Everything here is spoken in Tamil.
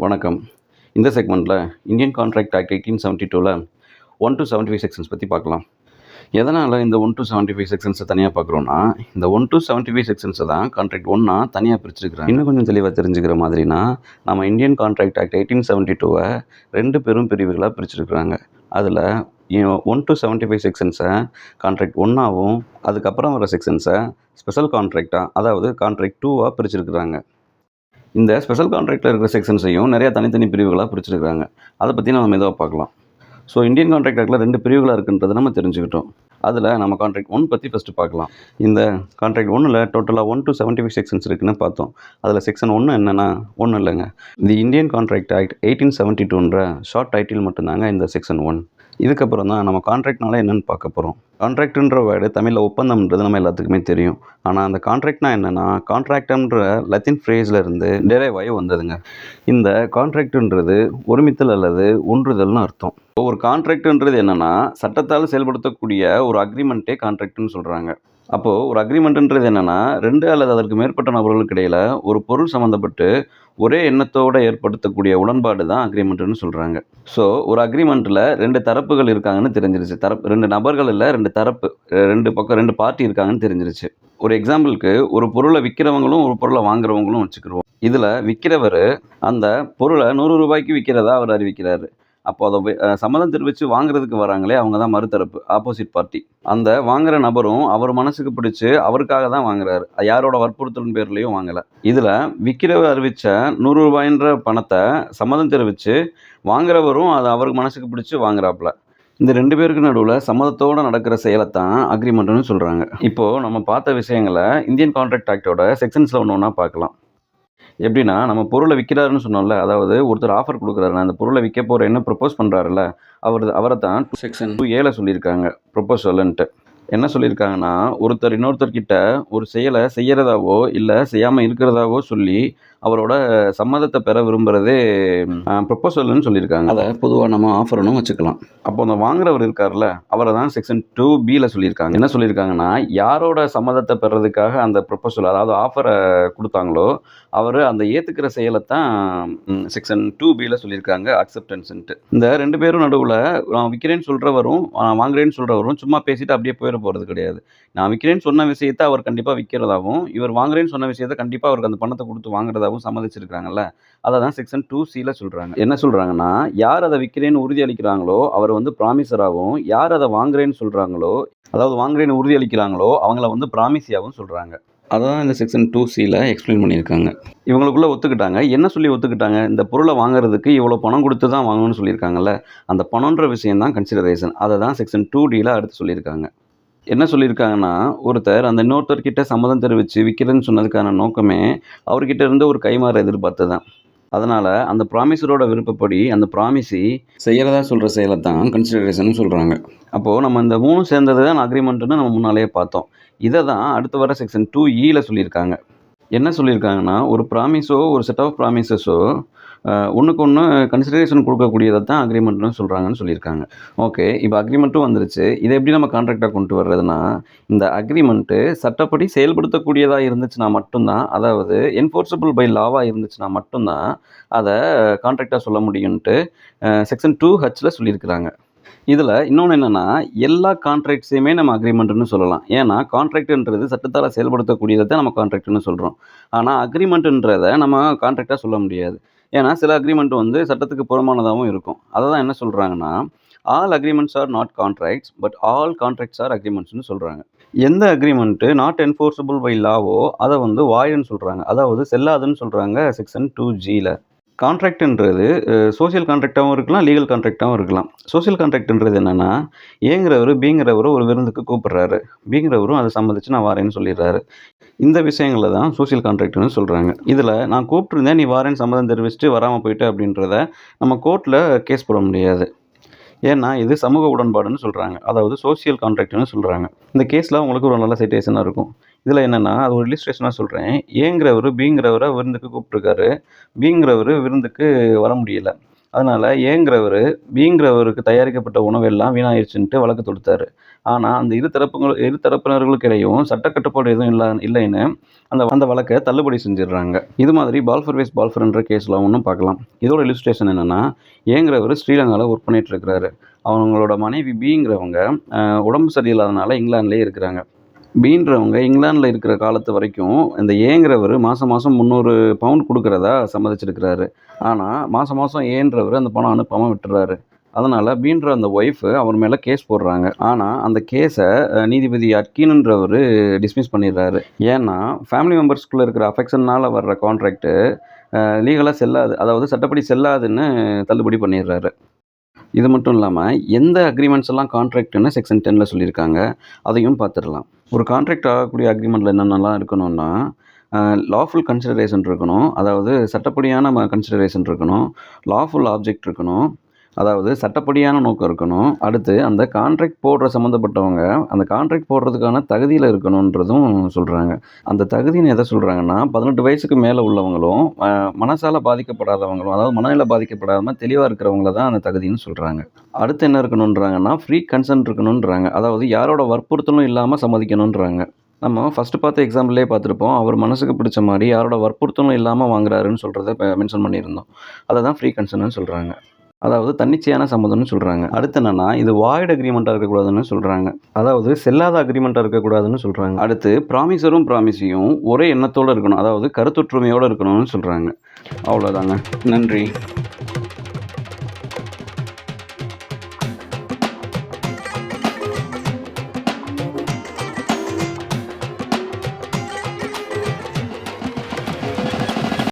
வணக்கம். இந்த செக்மெண்ட்டில் இந்தியன் கான்ட்ராக்ட் ஆக்ட் 1872ல் 1 to 75 செக்ஷன்ஸ் பற்றி பார்க்கலாம். எதனால் இந்த 1 to 75 செக்ஷன்ஸை தனியாக பார்க்குறோன்னா, இந்த 1 to 75 செக்ஷன்ஸை தான் கான்ட்ராக்ட் 1 தனியாக பிரிச்சுருக்குறாங்க. இன்னும் கொஞ்சம் தெளிவாக தெரிஞ்சுக்கிற மாதிரினா, நம்ம இந்தியன் கான்ட்ராக்ட் ஆக்ட் 1872 2 பெரும் பிரிவுகளாக பிரிச்சுருக்குறாங்க. அதில் 1 to 75 செக்ஷன்ஸை கான்ட்ராக்ட் 1ஆகவும் அதுக்கப்புறம் வர செக்ஷன்ஸை ஸ்பெஷல் கான்ட்ராக்டாக, அதாவது கான்ட்ராக்ட் 2ஆக பிரிச்சுருக்குறாங்க. இந்த ஸ்பெஷல் கான்ட்ராக்டில் இருக்கிற செக்ஷன்ஸையும் நிறையா தனித்தனி பிரிவுகளாக பிரிச்சுருக்காங்க. அதை பற்றி நம்ம மெதுவாக பார்க்கலாம். ஸோ இந்தியன் கான்ட்ராக்ட் ஆக்டில் 2 பிரிவுகளாக இருக்குன்றதை நம்ம தெரிஞ்சுக்கிட்டோம். அதில் நம்ம கான்ட்ராக்ட் 1 பற்றி ஃபஸ்ட்டு பார்க்கலாம். இந்த கான்ட்ராக்ட் 1ல் டோட்டலாக 1 to 75 செக்ஷன்ஸ் இருக்குன்னு பார்த்தோம். அதில் செக்ஷன் 1 என்னென்னா ஒன்றும் இல்லைங்க, தி இந்தியன் கான்ட்ராக்ட் ஆக்ட் 1872ன்ற ஷார்ட் டைட்டில் மட்டும்தாங்க இந்த செக்ஷன் 1. இதுக்கப்புறம் தான் நம்ம கான்ட்ராக்ட்னால என்னென்னு பார்க்க போகிறோம். கான்ட்ராக்டுன்ற வேர்டு தமிழில் ஒப்பந்தம்ன்றது நம்ம எல்லாத்துக்குமே தெரியும். ஆனால் அந்த கான்ட்ராக்ட்னா என்னென்னா, கான்ட்ராக்டம்ன்ற லத்தீன் ஃப்ரேஸில் இருந்து டெரைவ் ஆகி வந்ததுங்க. இந்த கான்ட்ராக்டுன்றது ஒருமித்தல் அல்லது ஒன்றுதல்னு அர்த்தம். ஒரு கான்ட்ராக்டுன்றது என்னென்னா, சட்டத்தால் செயல்படுத்தக்கூடிய ஒரு அக்ரிமெண்ட்டே கான்ட்ராக்டுன்னு சொல்கிறாங்க. அப்போது ஒரு அக்ரிமெண்ட்டுன்றது என்னென்னா, 2 அல்லது அதற்கு மேற்பட்ட நபர்களுக்கு இடையில் ஒரு பொருள் சம்மந்தப்பட்டு ஒரே எண்ணத்தோடு ஏற்படுத்தக்கூடிய உடன்பாடு தான் அக்ரிமெண்ட்டுன்னு சொல்கிறாங்க. ஸோ ஒரு அக்ரிமெண்ட்டில் 2 தரப்புகள் இருக்காங்கன்னு தெரிஞ்சிருச்சு. 2 நபர்கள் இல்லை, 2 தரப்பு, 2 பக்கம் 2 பார்ட்டி இருக்காங்கன்னு தெரிஞ்சிருச்சு. ஒரு எக்ஸாம்பிளுக்கு, ஒரு பொருளை விற்கிறவங்களும் ஒரு பொருளை வாங்குறவங்களும் வச்சுக்கிடுவோம். இதில் விற்கிறவர் அந்த பொருளை 100 ரூபாய்க்கு விற்கிறதா அவர் அறிவிக்கிறாரு. அப்போ அதை சம்மதம் தெரிவித்து வாங்குறதுக்கு வராங்களே, அவங்க தான் மறுதரப்பு, ஆப்போசிட் பார்ட்டி. அந்த வாங்குகிற நபரும் அவர் மனசுக்கு பிடிச்சி அவருக்காக தான் வாங்குறாரு, யாரோட வற்புறுத்தலின் பேர்லேயும் வாங்கலை. இதில் விற்கிறவர் அறிவித்த 100 ரூபாயின்ற பணத்தை சம்மதம் தெரிவித்து வாங்குறவரும் அதை அவருக்கு மனசுக்கு பிடிச்சி வாங்குறாப்புல. இந்த 2 பேருக்கு நடுவில் சம்மதத்தோடு நடக்கிற செயலைத்தான் அக்ரிமெண்ட்டுன்னு சொல்கிறாங்க. இப்போது நம்ம பார்த்த விஷயங்களை இந்தியன் கான்ட்ராக்ட் ஆக்டோட செக்ஷன்ஸில் ஒன்று பார்க்கலாம். எப்படின்னா, நம்ம பொருளை விற்கிறாருன்னு சொன்னோம்ல, அதாவது ஒருத்தர் ஆஃபர் கொடுக்குறாரு, அந்த பொருளை விற்க போகிற என்ன ப்ரப்போஸ் பண்ணுறாருல்ல, அவரை தான் செக்ஷன் 2A சொல்லியிருக்காங்க ப்ரொப்போசல்ன்ட்டு. என்ன சொல்லியிருக்காங்கன்னா, ஒருத்தர் இன்னொருத்தர்கிட்ட ஒரு செயலை செய்கிறதாவோ இல்லை செய்யாமல் இருக்கிறதாவோ சொல்லி அவரோட சம்மதத்தை பெற விரும்புகிறதே ப்ரொப்போசல்னு சொல்லியிருக்காங்க. அதை பொதுவாக நம்ம ஆஃபர்னும் வச்சுக்கலாம். அப்போ அந்த வாங்குறவர் இருக்கார்ல, அவரை தான் செக்ஷன் 2B சொல்லியிருக்காங்க. என்ன சொல்லியிருக்காங்கன்னா, யாரோட சம்மதத்தை பெறதுக்காக அந்த ப்ரொப்போசல், அதாவது ஆஃபரை கொடுத்தாங்களோ அவர் அந்த ஏற்றுக்கிற செயலை தான் செக்ஷன் 2B சொல்லியிருக்காங்க, அக்செப்டன்ஸுன்ட்டு. இந்த 2 பேரும் நடுவில் நான் விற்கிறேன்னு சொல்கிறவரும் வாங்குறேன்னு சொல்கிறவரும் சும்மா பேசிட்டு அப்படியே போயிட போகிறது கிடையாது. நான் விற்கிறேன்னு சொன்ன விஷயத்தை அவர் கண்டிப்பாக விற்கிறதாகவும், இவர் வாங்குறேன்னு சொன்ன விஷயத்தை கண்டிப்பாக அவருக்கு அந்த பணத்தை கொடுத்து வாங்குறதாகவும் சம்மதிச்சிருக்காங்கல்ல, அதை தான் செக்ஷன் 2C சொல்கிறாங்க. என்ன சொல்கிறாங்கன்னா, யார் அதை விற்கிறேன்னு உறுதி அளிக்கிறாங்களோ அவர் வந்து ப்ராமிசராகவும், யார் அதை வாங்குறேன்னு சொல்கிறாங்களோ, அதாவது வாங்குறேன்னு உறுதி அளிக்கிறாங்களோ அவங்கள ப்ராமிசியாகவும் சொல்கிறாங்க. அதான் இந்த செக்ஷன் 2C எக்ஸ்பிளைன் பண்ணியிருக்காங்க. இவங்களுக்குள்ளே ஒத்துக்கிட்டாங்க. என்ன சொல்லி ஒத்துக்கிட்டாங்க? இந்த பொருளை வாங்குறதுக்கு இவ்வளோ பணம் கொடுத்து தான் வாங்கணும்னு சொல்லியிருக்காங்கல்ல, அந்த பணன்ற விஷயம் தான் கன்சிடரேஷன். அதை தான் செக்ஷன் 2D அடுத்து சொல்லியிருக்காங்க. என்ன சொல்லியிருக்காங்கன்னா, ஒருத்தர் அந்த இன்னொருத்தர்கிட்ட சம்மதம் தெரிவித்து விற்கிறேன்னு சொன்னதுக்கான நோக்கமே அவர்கிட்ட இருந்து ஒரு கைமாறு எதிர்பார்த்து தான். அதனால் அந்த ப்ராமிஸரோட விருப்பப்படி அந்த ப்ராமிஸி செய்கிறதா சொல்கிற செயலை தான் கன்சிடரேஷன் சொல்கிறாங்க. அப்போது நம்ம இந்த 3 சேர்ந்தது தான் அக்ரிமெண்ட்டுன்னு நம்ம முன்னாலேயே பார்த்தோம். இதை தான் அடுத்து வர செக்ஷன் 2E சொல்லியிருக்காங்க. என்ன சொல்லியிருக்காங்கன்னா, ஒரு ப்ராமிஸோ ஒரு செட் ஆஃப் ப்ராமிசஸோ ஒன்றுக்கு ஒன்று கன்சிடரேஷன் கொடுக்கக்கூடியதை தான் அக்ரிமெண்ட்னு சொல்கிறாங்கன்னு சொல்லியிருக்காங்க. ஓகே, இப்போ அக்ரிமெண்ட்டும் வந்துருச்சு. இதை எப்படி நம்ம கான்ட்ராக்டாக கொண்டு வர்றதுன்னா, இந்த அக்ரிமெண்ட்டு சட்டப்படி செயல்படுத்தக்கூடியதாக இருந்துச்சுன்னா மட்டும்தான், அதாவது என்ஃபோர்ஸபிள் பை லாவாக இருந்துச்சுன்னா மட்டும்தான் அதை கான்ட்ராக்டாக சொல்ல முடியும்ன்ட்டு செக்ஷன் 2H சொல்லியிருக்கிறாங்க. இதில் இன்னொன்று என்னென்னா, எல்லா கான்ட்ராக்ட்ஸையுமே நம்ம அக்ரிமெண்ட்டுன்னு சொல்லலாம். ஏன்னா கான்ட்ராக்டுன்றது சட்டத்தால் செயல்படுத்தக்கூடியதை தான் நம்ம கான்ட்ராக்டுன்னு சொல்கிறோம். ஆனால் அக்ரிமெண்ட்டுன்றதை நம்ம கான்ட்ராக்டாக சொல்ல முடியாது. ஏன்னா சில அக்ரிமெண்ட் வந்து சட்டத்துக்கு புறமானதாகவும் இருக்கும். அதை தான் என்ன சொல்கிறாங்கன்னா, all agreements are not contracts but all contracts are அக்ரிமெண்ட்ஸ்னு சொல்கிறாங்க. எந்த அக்ரிமெண்ட்டு நாட் என்ஃபோர்ஸபிள் பை லாவோ அதை வந்து வாய்டுன்னு சொல்கிறாங்க, அதாவது செல்லாதுன்னு சொல்கிறாங்க செக்ஷன் 2G. கான்ட்ராக்டுன்றது சோஷியல் கான்ட்ராக்டாகவும் இருக்கலாம், லீகல் கான்ட்ராக்டாகவும் இருக்கலாம். சோஷியல் கான்ட்ராக்டுன்றது என்னென்னா, ஏங்கிறவர் பிங்கிறவரும் ஒரு விருந்துக்கு கூப்பிட்றாரு, பிங்கிறவரும் அதை சம்மதிச்சு நான் வாரேன்னு சொல்லிடுறாரு. இந்த விஷயங்களை தான் சோஷியல் கான்ட்ராக்ட்னு சொல்கிறாங்க. இதில் நான் கூப்பிட்டுருந்தேன், நீ வாரேன்னு சம்மதம் தெரிவிச்சுட்டு வராமல் போயிட்டு அப்படின்றத நம்ம கோர்ட்டில் கேஸ் போட முடியாது. ஏன்னா இது சமூக உடன்பாடுன்னு சொல்கிறாங்க, அதாவது சோஷியல் கான்ட்ராக்ட்னு சொல்கிறாங்க. இந்த கேஸில் உங்களுக்கு ஒரு நல்ல சைட்டேஷனாக இருக்கும். இதில் என்னென்னா, அது ஒரு இல்லிஸ்ட்ரேஷனாக சொல்கிறேன். ஏங்கிறவர் பிங்கிறவரை விருந்துக்கு கூப்பிட்ருக்காரு, பிங்கிறவர் விருந்துக்கு வர முடியலை. அதனால் ஏங்கிறவர் பிங்கிறவருக்கு தயாரிக்கப்பட்ட உணவெல்லாம் வீணாயிருச்சுன்ட்டு வழக்கு தொடுத்தாரு. ஆனால் அந்த இரு தரப்பினர்களுக்கு இடையும் சட்டக்கட்டுப்பாடு எதுவும் இல்லைன்னு அந்த வழக்கை தள்ளுபடி செஞ்சிடுறாங்க. இது மாதிரி பால்ஃபர் வேஸ் பால்ஃபர்ன்ற கேஸில் ஒன்றும் பார்க்கலாம். இதோட இல்லுஸ்ட்ரேஷன் என்னென்னா, ஏங்கிறவர் ஸ்ரீலங்காவில் ஒர்க் பண்ணிட்டு இருக்கிறாரு. அவங்களோட மனைவி பிங்கிறவங்க உடம்பு சரியில்லாதனால இங்கிலாந்துலேயே இருக்கிறாங்க. பீன்றவங்க இங்கிலாந்தில் இருக்கிற காலத்து வரைக்கும் இந்த ஏங்கிறவர் மாதம் மாதம் 300 பவுண்ட் கொடுக்குறதா சம்மதிச்சிருக்கிறாரு. ஆனால் மாதம் மாதம் ஏன்றவர் அந்த பணம் அனுப்பாமல் விட்டுறாரு. அதனால் பீன்ற அந்த ஒய்ஃபு அவர் மேலே கேஸ் போடுறாங்க. ஆனால் அந்த கேஸை நீதிபதி அட்கின்ன்றவர் டிஸ்மிஸ் பண்ணிடுறாரு. ஏன்னா ஃபேமிலி மெம்பர்ஸ்குள்ளே இருக்கிற அஃபெக்ஷனால் வர்ற கான்ட்ராக்டு லீகலாக செல்லாது, அதாவது சட்டப்படி செல்லாதுன்னு தள்ளுபடி பண்ணிடுறாரு. இது மட்டும் இல்லாமல் எந்த அக்ரிமெண்ட்ஸ் எல்லாம் கான்ட்ராக்ட்னு செக்ஷன் 10ல் சொல்லியிருக்காங்க, அதையும் பார்த்துடலாம். ஒரு கான்ட்ராக்ட் ஆகக்கூடிய அக்ரிமெண்ட்டில் என்னென்னலாம் இருக்கணும்னா, லாஃபுல் கன்சிடரேஷன் இருக்கணும், அதாவது சட்டப்படியான கன்சிடரேஷன் இருக்கணும். லாஃபுல் ஆப்ஜெக்ட் இருக்கணும், அதாவது சட்டப்படியான நோக்கம் இருக்கணும். அடுத்து அந்த கான்ட்ராக்ட் போடுற சம்மந்தப்பட்டவங்க அந்த கான்ட்ராக்ட் போடுறதுக்கான தகுதியில் இருக்கணுன்றதும் சொல்கிறாங்க. அந்த தகுதின்னு எதை சொல்கிறாங்கன்னா, 18 வயசுக்கு மேலே உள்ளவங்களும் மனசால் பாதிக்கப்படாதவங்களும், அதாவது மனநிலை பாதிக்கப்படாமல் தெளிவாக இருக்கிறவங்கள தான் அந்த தகுதின்னு சொல்கிறாங்க. அடுத்து என்ன இருக்கணுன்றாங்கன்னா, ஃப்ரீ கன்சென்ட் இருக்கணுன்றாங்க, அதாவது யாரோட வற்புறுத்தலும் இல்லாமல் சம்மதிக்கணுன்றாங்க. நம்ம ஃபஸ்ட்டு பார்த்த எக்ஸாம்பிள்லேயே பார்த்துருப்போம். அவர் மனசுக்கு பிடிச்ச மாதிரி யாரோட வற்புறுத்தலும் இல்லாமல் வாங்குறாருன்னு சொல்கிறத மென்ஷன் பண்ணியிருந்தோம். அதை தான் ஃப்ரீ கன்சென்ட்னு சொல்கிறாங்க, அதாவது தன்னிச்சையான சம்மதம்னு சொல்கிறாங்க. அடுத்து என்னென்னா, இது வாய்ட் அக்ரிமெண்ட்டாக இருக்கக்கூடாதுன்னு சொல்கிறாங்க, அதாவது செல்லாத அக்ரிமெண்ட்டாக இருக்கக்கூடாதுன்னு சொல்கிறாங்க. அடுத்து ப்ராமிசரும் ப்ராமிஸையும் ஒரே எண்ணத்தோடு இருக்கணும், அதாவது கருத்தொற்றுமையோடு இருக்கணும்னு சொல்கிறாங்க. அவ்வளோதாங்க. நன்றி.